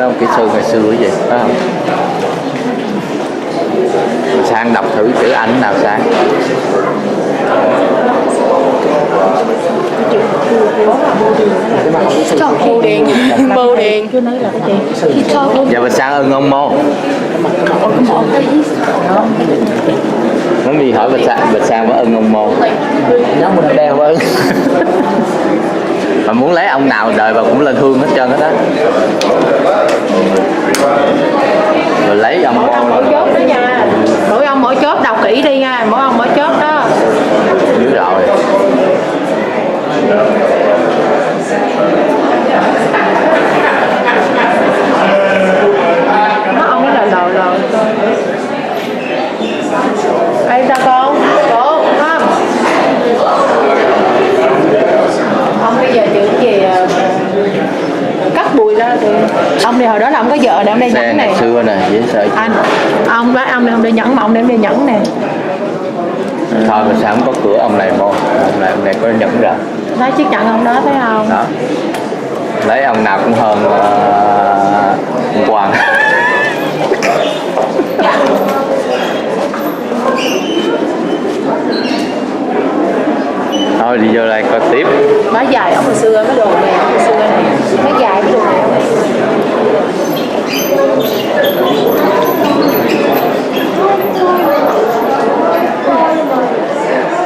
ông kỹ sư ngày xưa cái gì phải không? Sang đọc thử chữ Anh nào Sang. Bưu điện. Bưu điện. Giờ mình Sang ưng ông Mô. Nó đi hỏi Bạch Sang có ưng ông Mô. Nhớ mình đeo với. Mà muốn lấy ông nào đời bà cũng lên hương hết trơn hết á. Rồi lấy ông Mô. Mỗi chốt đó nha. Mỗi ông mỗi chốt đọc kỹ đi nha. Mỗi ông mỗi chốt đó. Biết rồi. Nó ông nó là lờ. Đây sao con? Cô, không? Ông bây giờ chữ gì cắt bụi ra thì ông thì hồi đó là ông có vợ để ông đây nhẫn này. Xưa nè, dễ sợ. Ông nói ông này ông đây nhẫn mà ông đem đây nhẫn nè. Thôi mà sao không có cửa ông này Mô. Ông này có nhẫn rồi. Nói chiếc nhẫn ông đó thấy không? Đó. Lấy ông nào cũng hơn Hoàng. Thôi đi vô đây coi tiếp. Nói dài ông hồi xưa cái đồ này, ông hồi xưa này. Nói dài cái đồ này.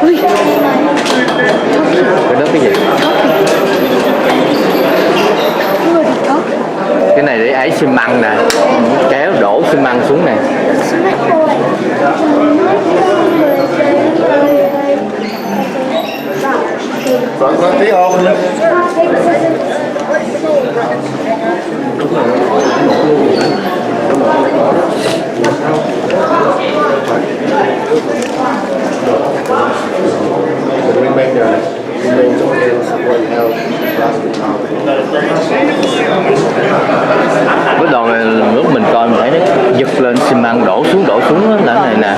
Ui. Cái đó cái gì? Cái này để ấy xi măng nè, kéo đổ xi măng xuống nè. Còn có tí không? Cái đồ này lúc mình coi mình thấy nó giật lên xi măng đổ xuống đó, là cái này nè.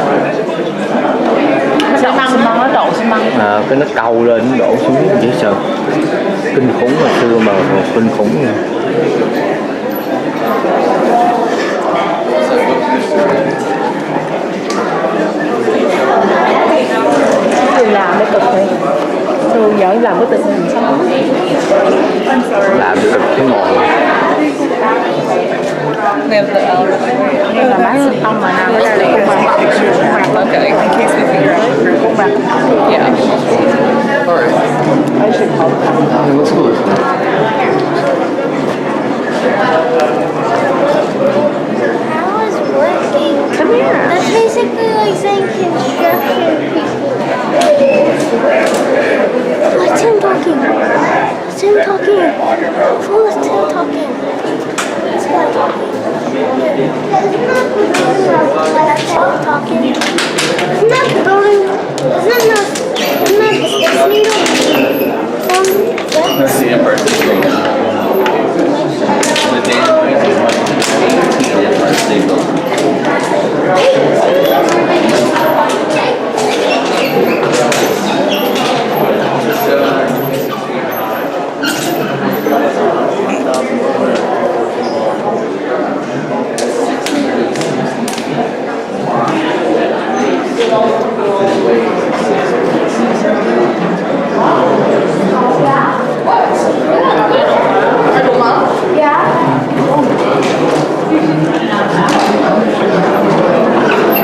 Xi măng nó đổ xi măng. Cái nó cầu lên nó đổ xuống dễ sợ. Kinh khủng hồi xưa mà kinh khủng nha. Thường làm để cực thì thường giỏi làm cái tự mình sao làm cực cái ngồi. nhưng mà bán ông mà nào cái này cũng bằng Okay, in case they figure out. cũng bằng Yeah. I should hold It looks good. How is working? come here. That's basically like saying construction people. What's him talking? What's him talking? Fool, it's him talking. It's him talking. That's him talking. Isn't that the building? Isn't that the Space Needle? That's the Empire State. The dam is like 18 Empire State Building.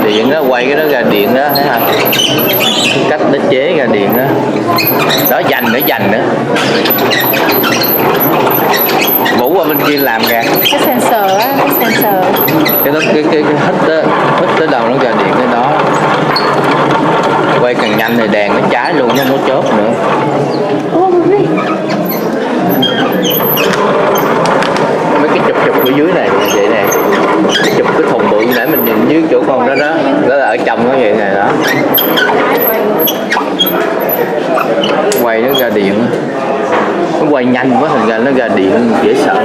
Điện đó, quay cái đó ra điện đó, thấy không? Cái cách nó chế ra điện đó. Đó dành nữa. Vũ qua bên kia làm ra. cái sensor á, cái sensor Cái đó cái hít tới đầu nó ra điện cái đó. Quay càng nhanh thì đèn nó cháy luôn, nó không có chớp nữa. Mấy cái chụp ở dưới này như vậy nè, chụp cái thùng bự nãy mình nhìn dưới chỗ con đó đó là ở trong nó vậy này đó. Quay nó ra điện, nó quay nhanh quá thành ra nó ra điện dễ sợ.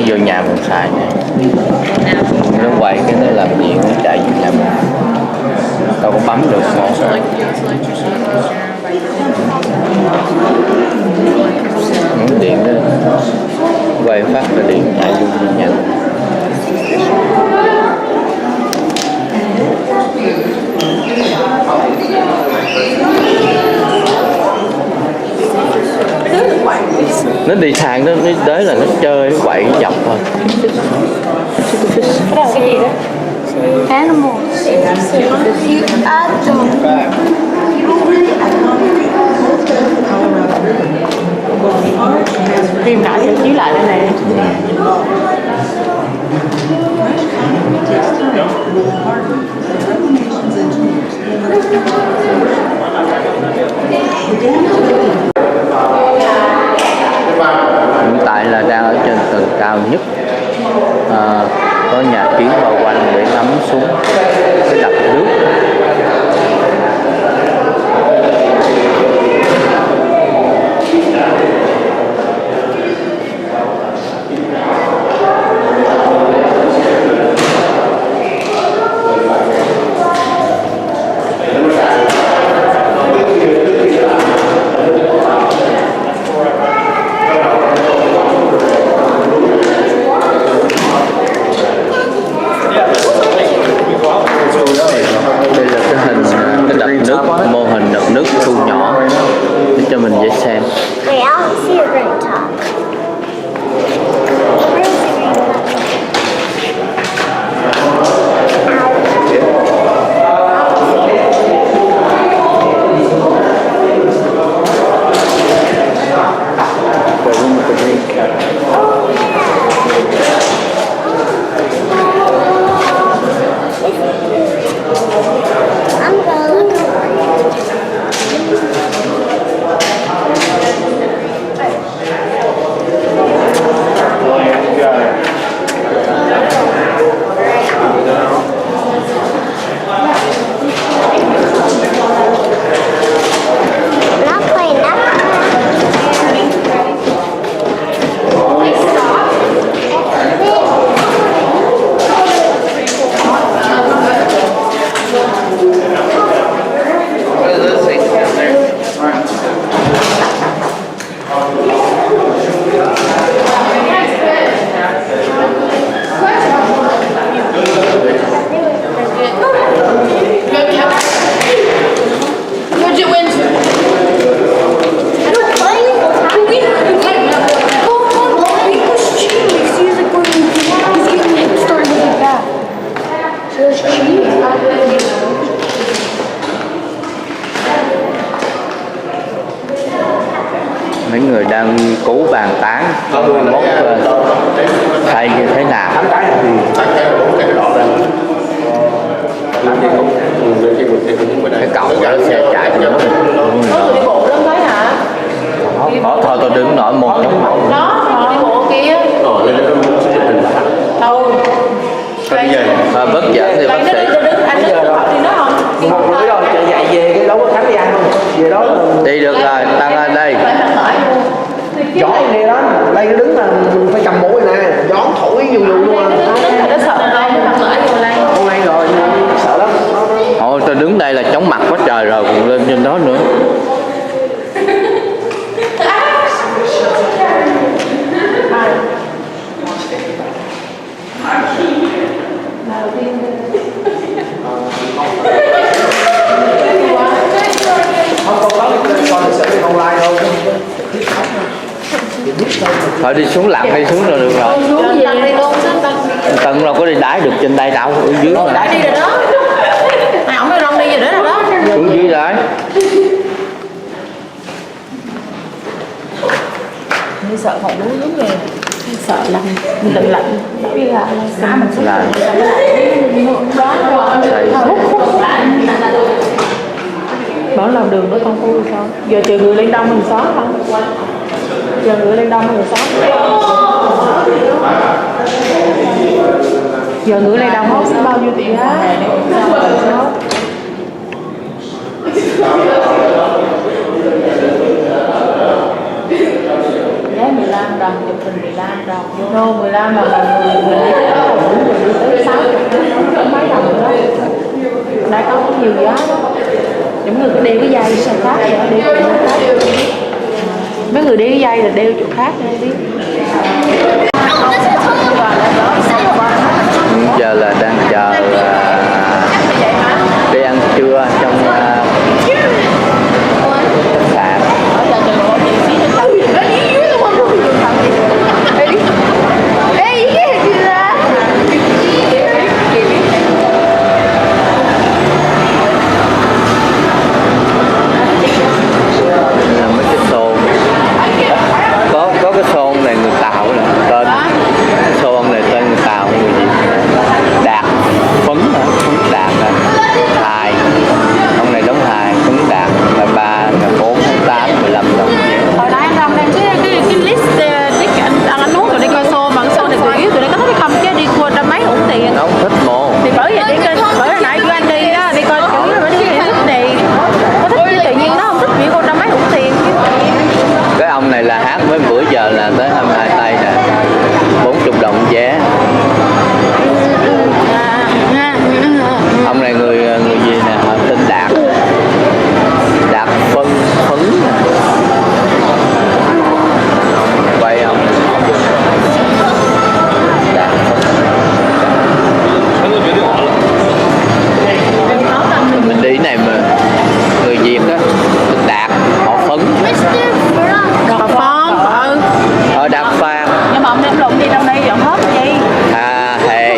vô nhà mình xài nè. Nó quay cái nó làm điện nó chạy vô nhà mình. Đâu có bấm được một. Những điện đó quay phát là điện chạy vô nhà mình. Nó đi thang nó tới là nó chơi quậy dọc thôi. Cái đó là cái gì đó? Animals. Phim lại cho chiếu lại đây nè. Hiện tại là đang ở trên tầng cao nhất, có nhà kiến bao quanh để ngắm xuống cái đập nước. Đây là cái hình cái đập nước, mô hình đập nước thu nhỏ để cho mình dễ xem. Wait, I don't see a green top. Where is the green I'm gonna look I'm not playing that. What'd you win? I don't play. He was cheating. He was like when he started to get back. So it's cheating. Mấy người đang cứu bàn tán mốt thay như thế nào. Cái cậu đó xe chạy cho nó Có người đi bộ lên tới hả? có thôi tôi đứng nổi một trong một. Đó, họ đi bộ kia. Đâu? Vất vả thì bác sĩ. Anh đứng học thì nó không. Một cái đó chạy dạy về cái đấu có khánh đi ăn không? Về đó Đi được rồi, tăng lên đây. gió này đó, đây nó đứng là mình phải cầm mũi nè, gió thổi dù dù luôn à. Nó sợ đây, nó mở vô đây. Hôm nay rồi, sợ lắm. Thôi tôi đứng đây là chóng mặt quá trời rồi, còn lên trên đó nữa. Không có coi lịch sử online thôi. Thôi đi xuống lặn đi xuống rồi được rồi. Lặn đi luôn, Tân đâu có đi đái được trên đây đâu, ở dưới mà. Đã đi rồi đó. Ai ổng nói Long đi rồi đó. Xuống dưới đấy. Tôi sợ không đuối lắm rồi. Sợ lạnh, mình tự lạnh. Biết là xã mình xuống Là mở lòng đường nữa con phu sao? Giờ chờ người lên đông mình xóa không? Giờ người lên đông mình xóa. Giờ người lên đông không bao nhiêu tiền á? Giá 15 đồng, chụp hình 15 đồng. Đô 15 mà người đi tới đó cũng đi tới 60 mấy đồng nữa. Đã có nhiều giá đó. Những người cứ đeo cái dây sao khác vậy, đeo chỗ khác. Mấy người đeo cái dây là đeo chỗ khác để biết. Giờ là đang chờ đi ăn trưa trong khách sạn. Là mấy cái xôn có cái xôn này người Tàu nè, tên xôn này tên người Tàu người gì Đạt Phấn hả? Phấn Đạt hả? Hài ông này đóng hài Phấn Đạt là 3 là 4 tháng 8 15 đồng. Hồi nãy anh Long đang cái list anh uống tụi đi coi show mà cái show này tụi yếu tụi nó có thích không chứ đi qua trăm mấy uổng tiền. Nó không thích mô Thì bởi vậy đi coi bởi hồi nãy của anh đi đó đi coi chủ yếu là đi thích này có thích chứ tự nhiên nó không thích chỉ qua trăm mấy uổng tiền chứ. cái ông này là hát với bữa giờ là tới 22 tây nè 40 đồng vé. Ông này người gì nè họ tên Đạt Đạt Phấn nè. Quay không Đạt Phấn. Mình đi này mà người Việt á tên Đạt họ Phấn Còn Phong Đạt Phan. nhưng mà ông đem lộn đi đâu đây dọn hết cái gì. À Hề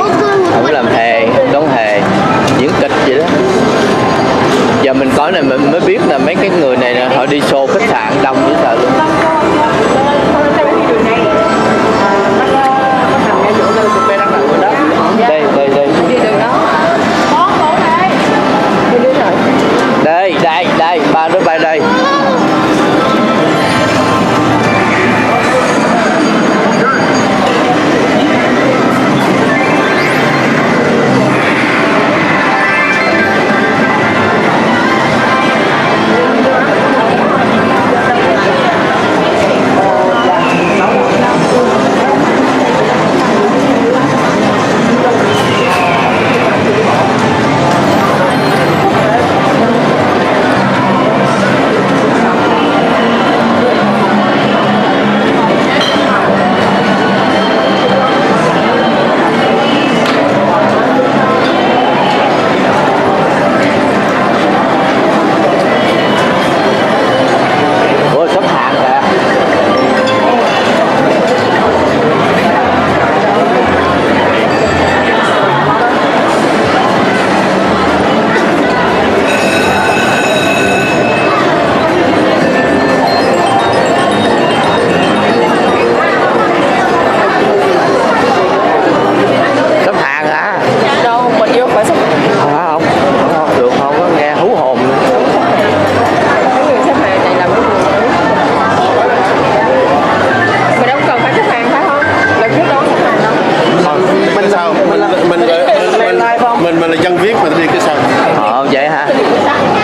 ông làm Hề đóng Hề diễn kịch vậy đó. Giờ mình có này mình mới biết là mấy cái người này nè, họ đi show khách sạn đông dữ sợ luôn. Đây đây ba đứa bay đây.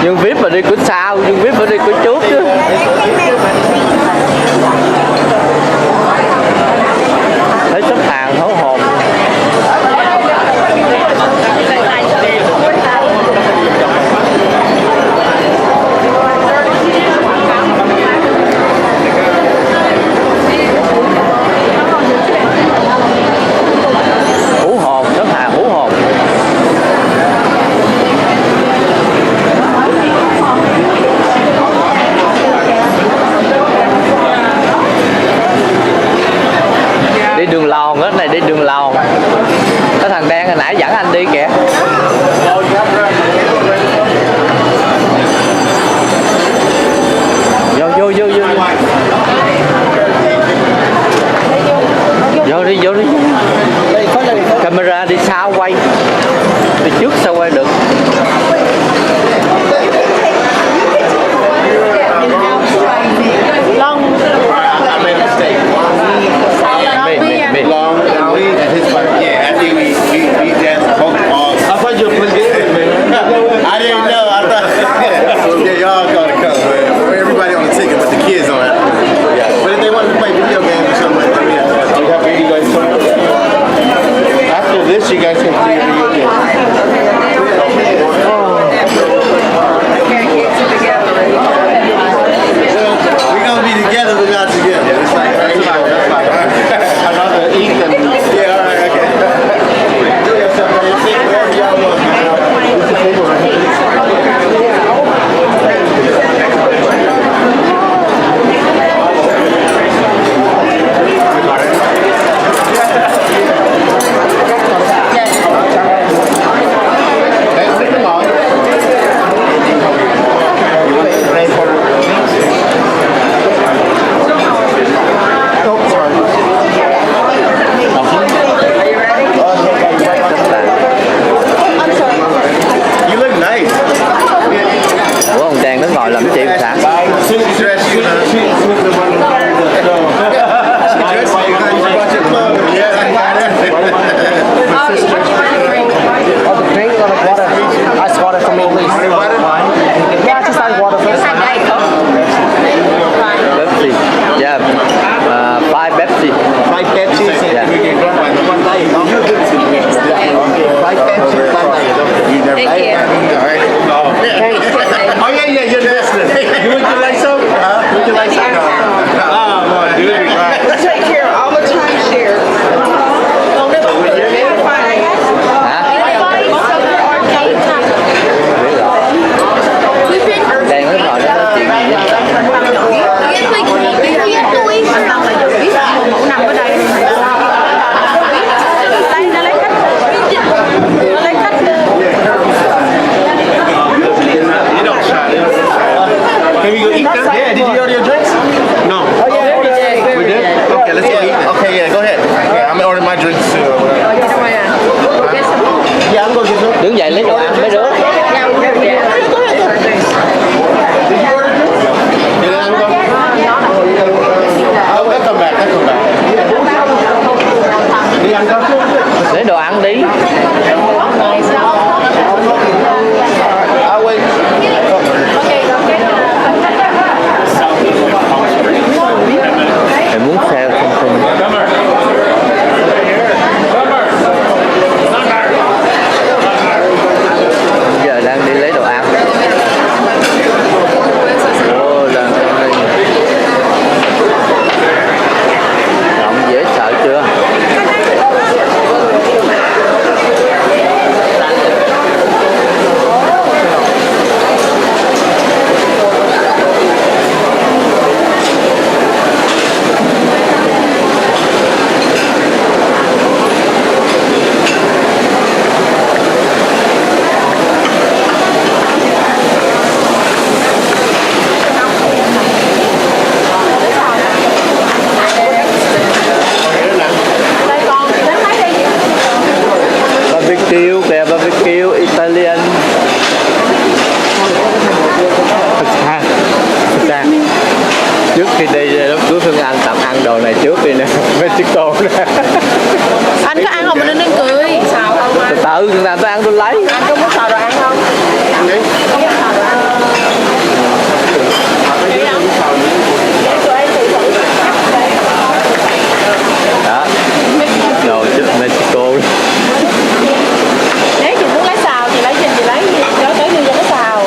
Nhưng VIP mà đi cửa sau, nhưng VIP phải đi cửa trước chứ. Thấy xếp hàng hổ hồn. Hú hồn, xếp hàng hú hồn. Đi đường lòn á, này đi đường lòn. Cái thằng đen hồi nãy dẫn anh đi kìa. Vô đi. Camera đi sau quay. Đi trước sao quay được. Long and Lee and his wife. Yeah, after we danced both balls. I thought you were playing man. I didn't know. I thought yeah, y'all gotta come, man. Everybody on the ticket, but the kids on it. Yeah. But if they wanted to play video games or something like that, we have to so you guys can see the video. We're gonna be together, but not together. It's like, that's fine. I'd rather eat than... Yeah, all right, okay. Do yourself, man. Sit wherever y'all want. This is the table right here. Ủa ông Trang nó ngồi làm cái gì sáng? Oh, the drink or like water? Ice water for me, please. Yeah, just ice water first. Pepsi. Yeah. 5 Pepsi. Five Pepsi. Yeah. One day. Five Pepsi. Thank you. Oh yeah, you're listening. Would you like some? Would you like some? Oh, boy, dude. Take care of all the timeshare. Đang nó ngồi đó nói chuyện gì á? Mẫu nằm ở đây. Nó lấy khách. Nó lấy khách. You don't try. Can we go eat them? Yeah, did you order your drinks? No. We did? Okay, let's go eat them. Okay, yeah, go ahead. Yeah, I'm gonna order my drinks too. Yeah, I'm gonna get them. Đứng dậy lấy đồ ăn mấy đứa. They'll come back. Đi ăn cơm. Lấy đồ ăn đi. I'll wait. Mày muốn theo không không? Giờ đang đi lấy đồ ăn. Ồ, đang đi. Rộng dễ sợ chưa? Barbecue kìa, barbecue Italian. Thật trước khi đi lúc cuối Phương Anh tập ăn đồ này trước đi nè. Mexico nè. Anh có ăn không? Mình nên cười. Xào không anh? Từ từ người ta tôi ăn tôi lấy. Anh có muốn xào đồ ăn không? Ăn đi. Không muốn xào đồ ăn. Đó. Đồ chích Mexico. Nếu chị muốn lấy xào thì lấy gì chị lấy cho tới đưa cho cái xào.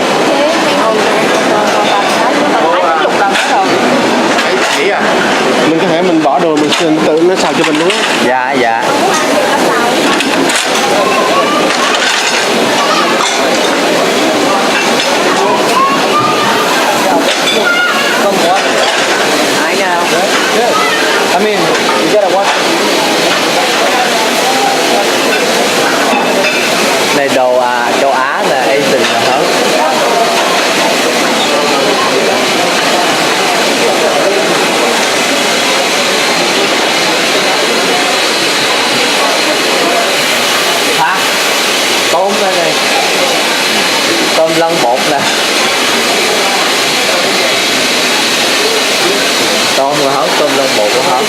Anh chục lần rồi. Nghĩ à? Mình có thể mình bỏ đồ mình tự nó xào cho mình luôn á. Dạ dạ. I know. Good. I mean, you gotta watch. Này đồ châu Á là Asian là hết. Hả? Tôm đây này. Tôm lân bột nè. Tôm mà hết, tôm lân bột cũng hết.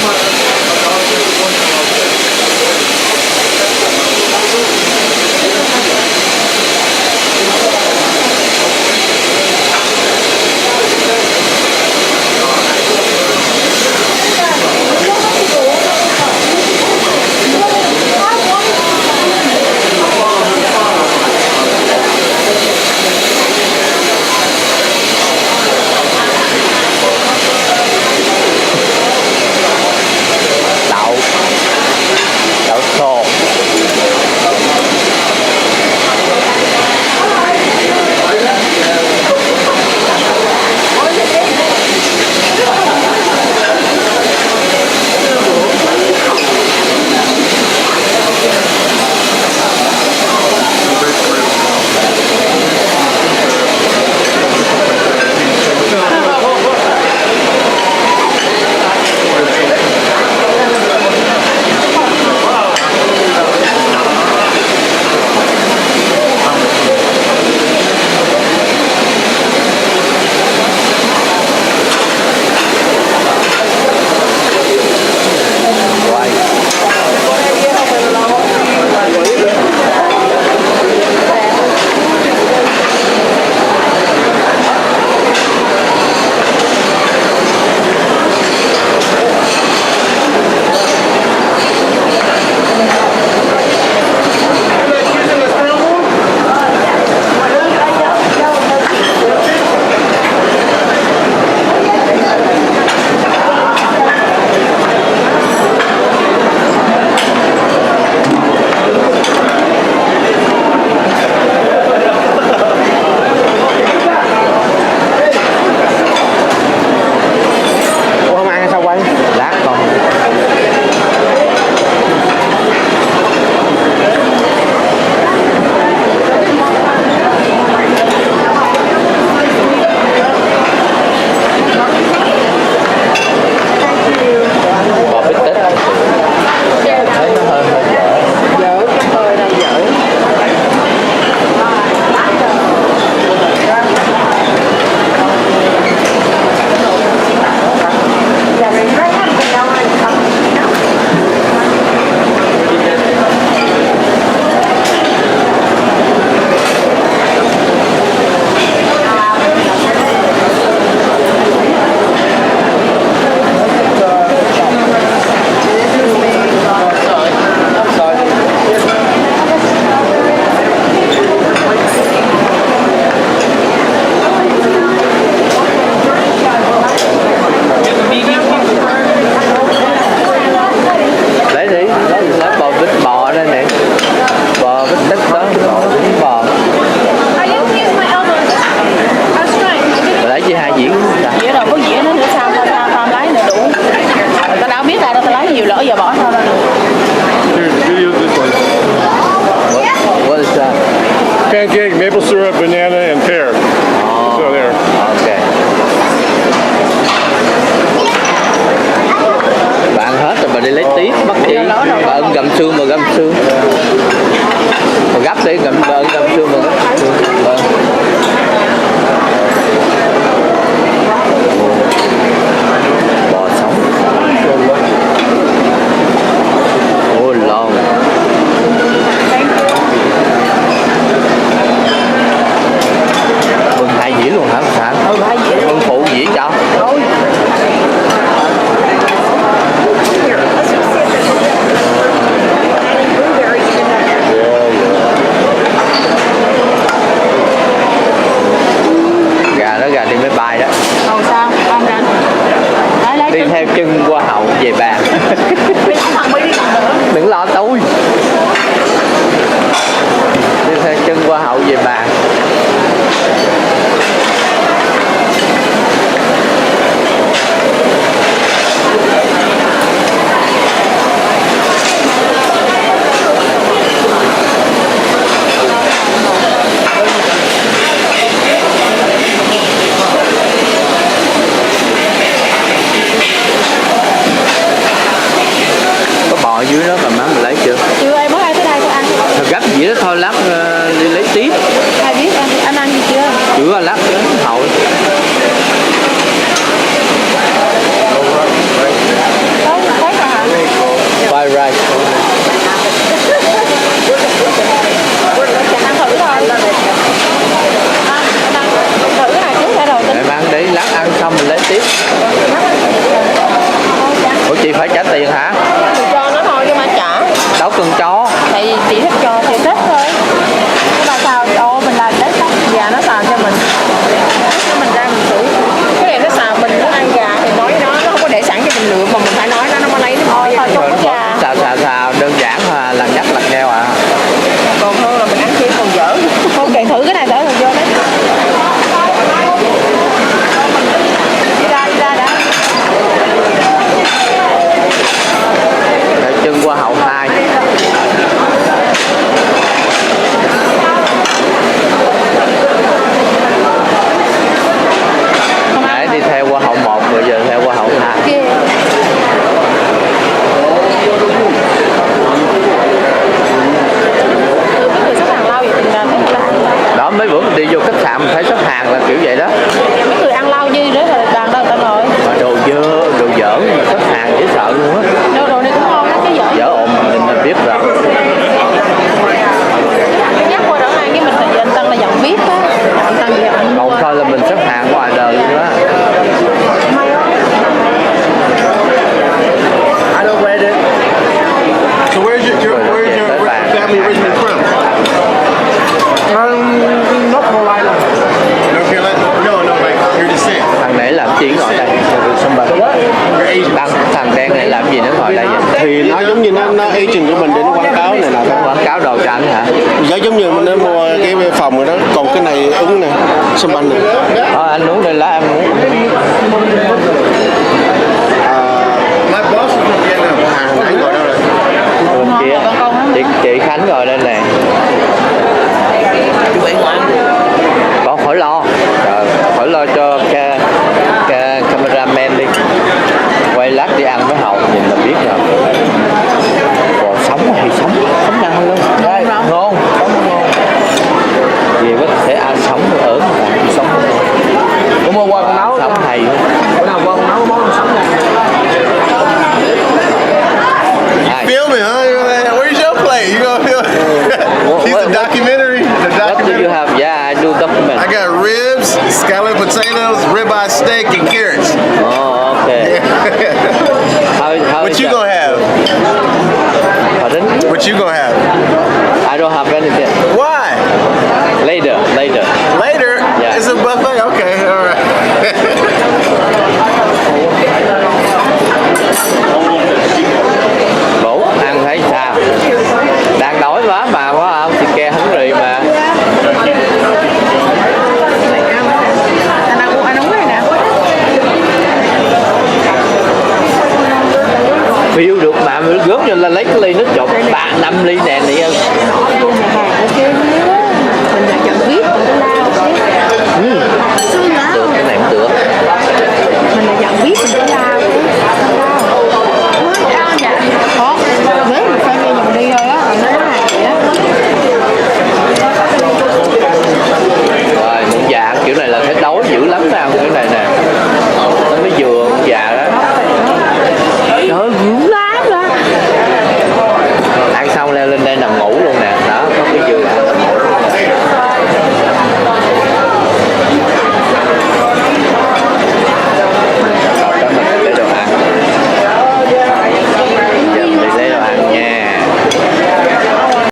pancake, maple syrup, banana, and pear. So there. Ok. Bạn hết rồi, bà đi lấy tiếp, bắt chỉ. Bà ưng gặm xương mà gặm xương. Bà gấp đi, bà ưng gặm xương mà gấp xương. Vâng. Bò sống. Ôi lon. Mừng 2 dĩa luôn hả Sẵn? Ừ, 2 dĩa. Mừng phụ dĩa cho. Thôi. Gà đó, gà đi máy bay đó. Rồi sao? Ăn ra. Lấy Đi theo chân qua hậu về bàn. thằng mới đi còn nữa. Đừng lo tôi. Đi theo chân qua hậu về bàn. Có bò ở dưới đó mà má mình lấy chưa? Chưa, em mới ai tới đây có ăn. Thôi gấp gì đó thôi, lát đi lấy tiếp. Ai biết anh ăn gì chưa? Chưa, lát đến hậu. Có thấy rồi hả? Fried rice. Chẳng ăn thử thôi. Ăn thử cái này trước đã rồi tính. Để mang đi, lát ăn xong mình lấy tiếp. Ủa chị phải trả tiền hả? Thì cho nó thôi chứ mà trả. Đâu cần cho. Tại vì chị thích cho thì thích thôi. Nhưng mà sao ô mình làm đấy xong gà nó xào cho mình. Cho mình ra mình thử. Cái này nó xào mình nó ăn gà thì nói nó không có để sẵn cho mình lựa mà mình phải nói nó mới lấy nó thôi không có gà. Xào đơn giản thôi, lần nhắc lần nheo à. Còn hơn là mình ăn kia còn dở. Ok thử cái này thử rồi vô đấy. Đi ra đã. Để chân qua hậu 2. Nãy đi theo qua hậu 1 rồi giờ theo qua hậu 2. Kia. Mấy người xếp hàng lâu vậy tình ra mấy người ăn. Đó, mấy bữa mình đi vô khách sạn mình thấy xếp hàng là kiểu vậy đó. Mấy người ăn lâu như đó rồi bàn đâu ta ngồi. Mà đồ dở mà xếp hàng dễ sợ luôn á. Đồ này cũng ngon á cái dở. Dở ồn mình là biết rồi. Nhắc qua đó ăn với mình là anh Tân là giọng biết á. Anh Tân gì anh mua. Còn thôi là mình xếp hàng ngoài đời luôn á. I don't read it. So where's your family originally from? North Carolina. North Carolina? No, like your descent. Thằng này làm gì ngồi đây? You're Asian. Thằng đen này làm gì nó ngồi đây vậy? Thì nó giống như nó agent của mình để nó quảng cáo này nọ. Quảng cáo đồ cho anh hả? Giống như mình nó mua cái phòng rồi đó. Còn cái này ứng nè, sâm banh nè. Anh uống đây lá em uống. My boss is from Vietnam. Hàng nãy gọi đâu rồi? Bên kia. Chị Khánh ngồi đây nè. Con khỏi lo. Trời, khỏi lo cho cameraman đi. Quay lát đi ăn với Hậu nhìn là biết rồi. Bò sống hay sống ăn luôn. Đây, ngon. Vì có thể ăn sống ở sống. Cũng mua qua con nấu. Sống hay. Bữa nào qua con nấu món sống nha. Filming, huh? Where's your plate? You gonna film? He's a documentary. What do you have? Yeah, I do document. I got ribs, scalloped potatoes, ribeye steak, and carrots. Oh, okay. How What is you that? gonna have? Pardon? What you gonna have? I don't have anything. Why? Later. Later? Yeah. It's a buffet? Okay, all right. Vũ, ăn thấy sao? Đang đói quá mà quá không? Thì ke hứng rì mà. Anh uống này nè. Phiêu được mà, gớm cho là lấy cái ly nước trộn 3-5 ly nè.